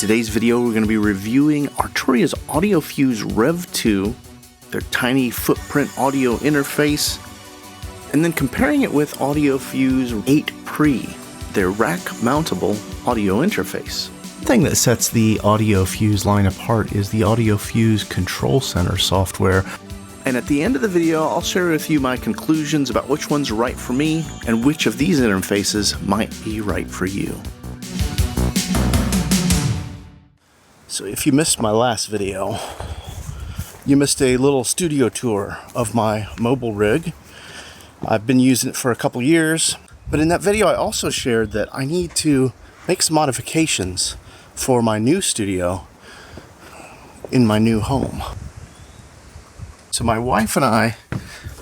today's video, we're going to be reviewing Arturia's AudioFuse Rev2, their tiny footprint audio interface, and then comparing it with AudioFuse 8pre, their rack-mountable audio interface. The thing that sets the AudioFuse line apart is the AudioFuse Control Center software. And at the end of the video, I'll share with you my conclusions about which one's right for me and which of these interfaces might be right for you. So if you missed my last video, you missed a little studio tour of my mobile rig. I've been using it for a couple years, but in that video I also shared that I need to make some modifications for my new studio in my new home. So my wife and I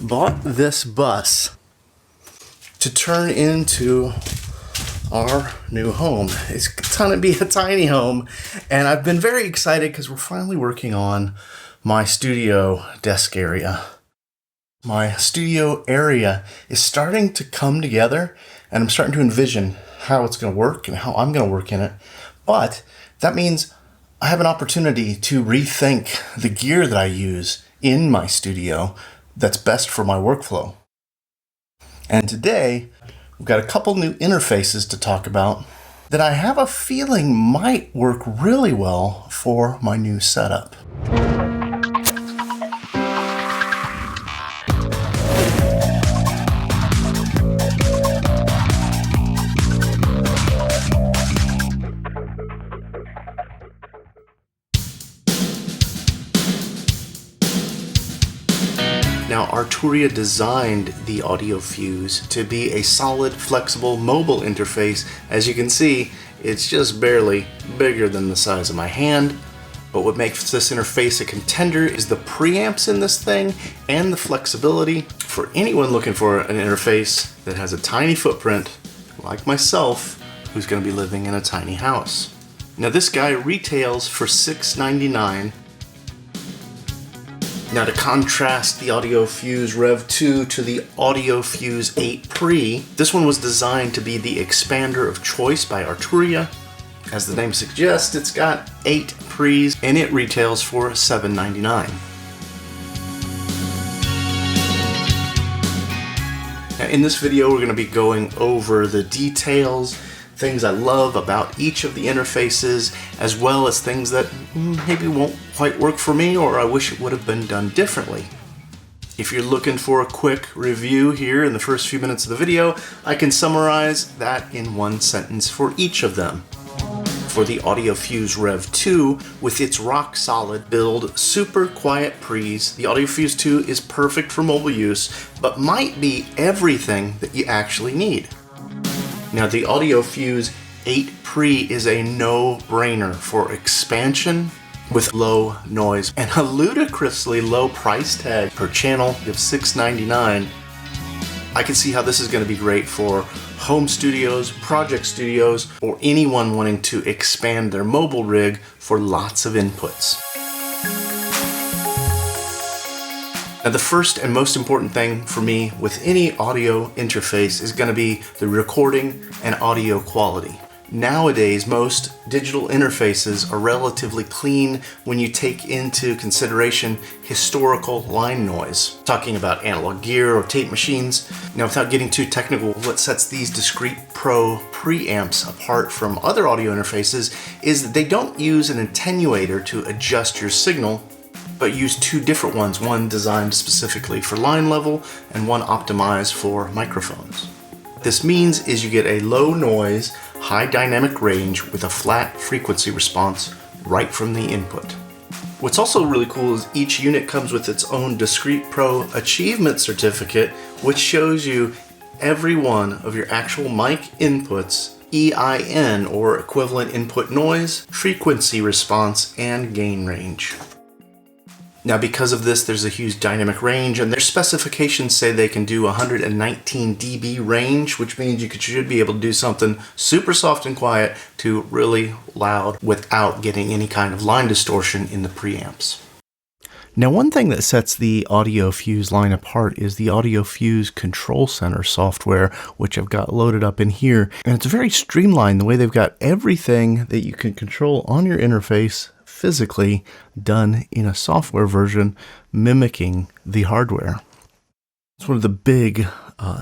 bought this bus to turn into our new home. It's going to be a tiny home, and I've been very excited because we're finally working on my studio desk area. My studio area is starting to come together, and I'm starting to envision how it's going to work and how I'm going to work in it. But that means I have an opportunity to rethink the gear that I use in my studio that's best for my workflow. And today, we've got a couple new interfaces to talk about that I have a feeling might work really well for my new setup. Now, Arturia designed the AudioFuse to be a solid, flexible, mobile interface. As you can see, it's just barely bigger than the size of my hand. But what makes this interface a contender is the preamps in this thing and the flexibility for anyone looking for an interface that has a tiny footprint, like myself, who's going to be living in a tiny house. Now, this guy retails for $6.99. Now, to contrast the AudioFuse Rev2 to the AudioFuse 8pre, this one was designed to be the expander of choice by Arturia. As the name suggests, it's got 8 pre's and it retails for $7.99. Now, in this video, we're going to be going over the details, things I love about each of the interfaces, as well as things that maybe won't quite work for me or I wish it would have been done differently. If you're looking for a quick review here in the first few minutes of the video, I can summarize that in one sentence for each of them. For the AudioFuse Rev2, with its rock-solid build, super quiet pre's, the AudioFuse 2 is perfect for mobile use, but might be everything that you actually need. Now, the AudioFuse 8pre is a no-brainer for expansion with low noise and a ludicrously low price tag per channel of $6.99. I can see how this is going to be great for home studios, project studios, or anyone wanting to expand their mobile rig for lots of inputs. Now, the first and most important thing for me with any audio interface is going to be the recording and audio quality. Nowadays, most digital interfaces are relatively clean when you take into consideration historical line noise. Talking about analog gear or tape machines. Now, without getting too technical, what sets these discrete Pro preamps apart from other audio interfaces is that they don't use an attenuator to adjust your signal, but use two different ones, one designed specifically for line level and one optimized for microphones. What this means is you get a low noise, high dynamic range with a flat frequency response right from the input. What's also really cool is each unit comes with its own discrete Pro achievement certificate, which shows you every one of your actual mic inputs, EIN or equivalent input noise, frequency response, and gain range. Now, because of this, there's a huge dynamic range, and their specifications say they can do 119 dB range, which means you should be able to do something super soft and quiet to really loud without getting any kind of line distortion in the preamps. Now, one thing that sets the AudioFuse line apart is the AudioFuse Control Center software, which I've got loaded up in here. And it's very streamlined the way they've got everything that you can control on your interface physically done in a software version mimicking the hardware. It's one of the big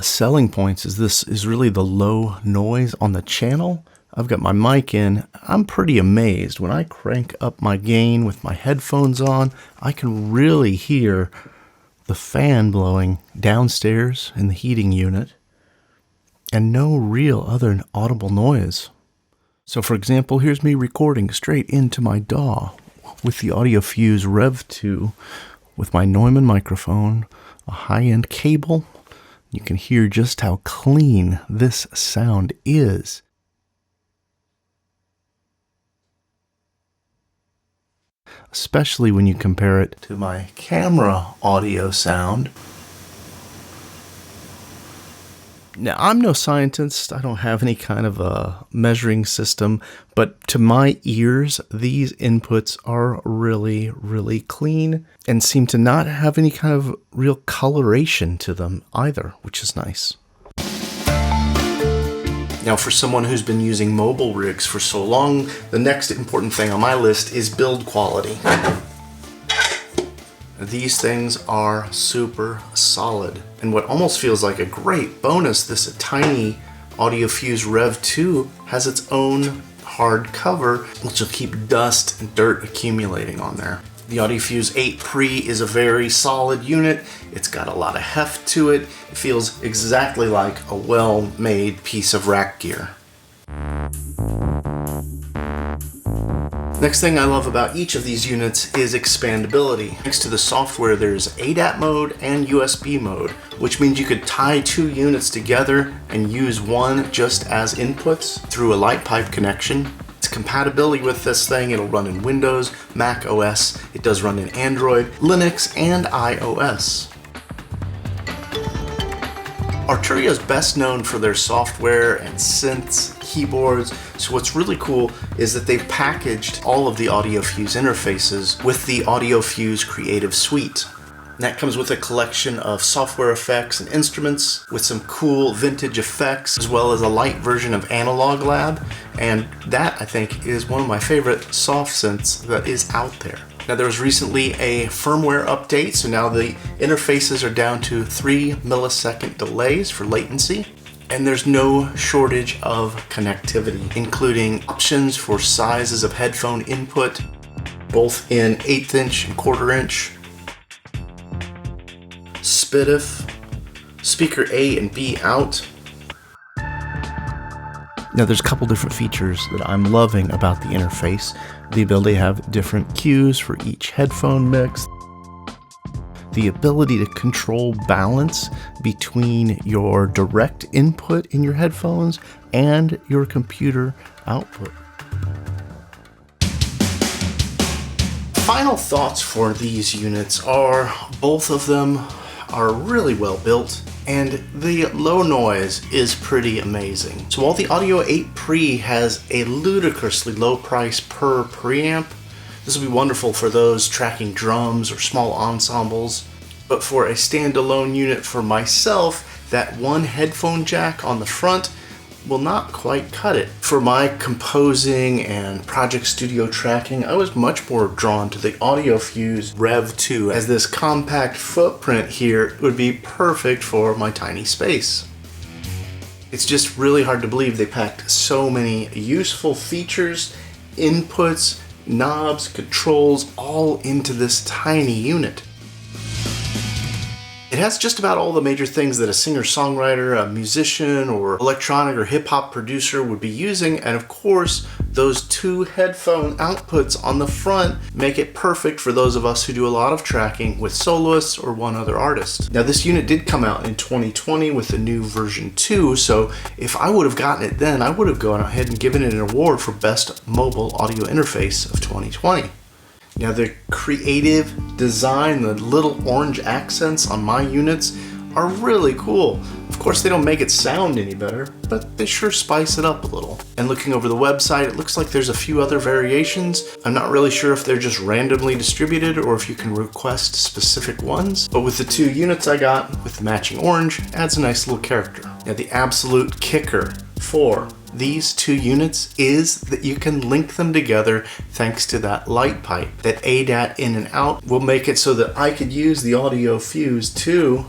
selling points is this is really the low noise on the channel. I've got my mic in. I'm pretty amazed. When I crank up my gain with my headphones on, I can really hear the fan blowing downstairs in the heating unit and no real other audible noise. So for example, here's me recording straight into my DAW with the AudioFuse Rev2 with my Neumann microphone, a high-end cable. You can hear just how clean this sound is. Especially when you compare it to my camera audio sound. Now, I'm no scientist. I don't have any kind of a measuring system, but to my ears, these inputs are really, really clean and seem to not have any kind of real coloration to them either, which is nice. Now, for someone who's been using mobile rigs for so long, the next important thing on my list is build quality. These things are super solid. And what almost feels like a great bonus, this tiny AudioFuse Rev2 has its own hard cover, which will keep dust and dirt accumulating on there. The AudioFuse 8pre is a very solid unit. It's got a lot of heft to it. It feels exactly like a well-made piece of rack gear. Next thing I love about each of these units is expandability. Next to the software, there's ADAT mode and USB mode, which means you could tie two units together and use one just as inputs through a light pipe connection. Compatibility with this thing, it'll run in Windows, Mac OS, it does run in Android, Linux, and iOS. Arturia is best known for their software and synths, keyboards, so what's really cool is that they've packaged all of the AudioFuse interfaces with the AudioFuse Creative Suite. And that comes with a collection of software effects and instruments with some cool vintage effects, as well as a light version of Analog Lab. And that, I think, is one of my favorite soft synths that is out there. Now, there was recently a firmware update, so now the interfaces are down to 3 millisecond delays for latency. And there's no shortage of connectivity, including options for sizes of headphone input, both in 1/8 inch and 1/4 inch. SPDIF, speaker A and B out. Now there's a couple different features that I'm loving about the interface. The ability to have different cues for each headphone mix. The ability to control balance between your direct input in your headphones and your computer output. Final thoughts for these units are both of them are really well built, and the low noise is pretty amazing. So while the Audio 8pre has a ludicrously low price per preamp, this will be wonderful for those tracking drums or small ensembles. But for a standalone unit for myself, that one headphone jack on the front will not quite cut it. For my composing and project studio tracking, I was much more drawn to the AudioFuse Rev2, as this compact footprint here would be perfect for my tiny space. It's just really hard to believe they packed so many useful features, inputs, knobs, controls, all into this tiny unit. It has just about all the major things that a singer-songwriter, a musician, or electronic or hip-hop producer would be using, and of course, those two headphone outputs on the front make it perfect for those of us who do a lot of tracking with soloists or one other artist. Now, this unit did come out in 2020 with the new version 2, so if I would have gotten it then, I would have gone ahead and given it an award for Best Mobile Audio Interface of 2020. Now, the creative design, the little orange accents on my units are really cool. Of course, they don't make it sound any better, but they sure spice it up a little. And looking over the website, it looks like there's a few other variations. I'm not really sure if they're just randomly distributed or if you can request specific ones, but with the 2 units I got with the matching orange, adds a nice little character. Now the absolute kicker for these 2 units is that you can link them together thanks to that light pipe. That ADAT in and out will make it so that I could use the AudioFuse 2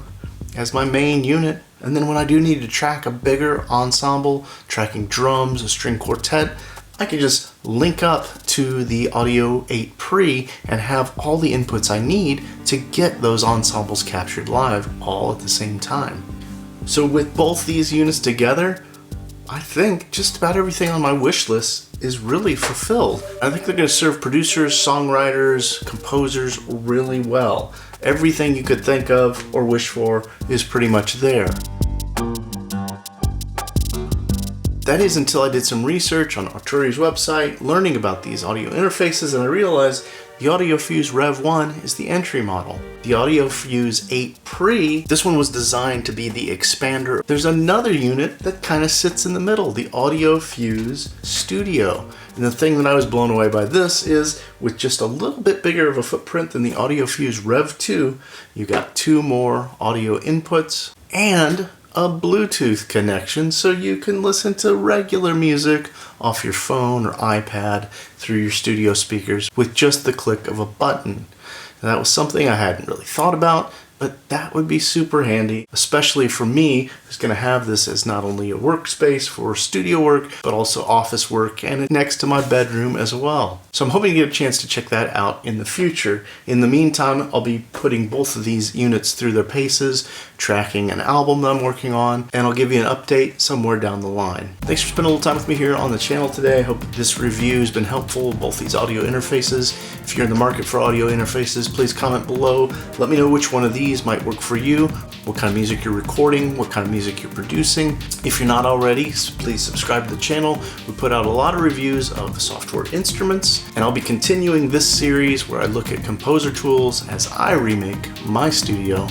as my main unit, and then when I do need to track a bigger ensemble, tracking drums, a string quartet, I can just link up to the Audio 8pre and have all the inputs I need to get those ensembles captured live all at the same time. So with both these units together, I think just about everything on my wish list is really fulfilled. I think they're going to serve producers, songwriters, composers really well. Everything you could think of or wish for is pretty much there. That is until I did some research on Arturia's website, learning about these audio interfaces, and I realized the AudioFuse Rev2 is the entry model. The AudioFuse 8pre, this one was designed to be the expander. There's another unit that kind of sits in the middle, the AudioFuse Studio. And the thing that I was blown away by this is, with just a little bit bigger of a footprint than the AudioFuse Rev2, you got 2 more audio inputs and a Bluetooth connection so you can listen to regular music off your phone or iPad through your studio speakers with just the click of a button. And that was something I hadn't really thought about, but that would be super handy, especially for me who's going to have this as not only a workspace for studio work, but also office work and next to my bedroom as well. So I'm hoping to get a chance to check that out in the future. In the meantime, I'll be putting both of these units through their paces, tracking an album that I'm working on, and I'll give you an update somewhere down the line. Thanks for spending a little time with me here on the channel today. I hope this review has been helpful, both these audio interfaces. If you're in the market for audio interfaces, please comment below. Let me know which one of these might work for you, what kind of music you're recording, what kind of music you're producing. If you're not already, please subscribe to the channel. We put out a lot of reviews of software instruments, and I'll be continuing this series where I look at composer tools as I remake my studio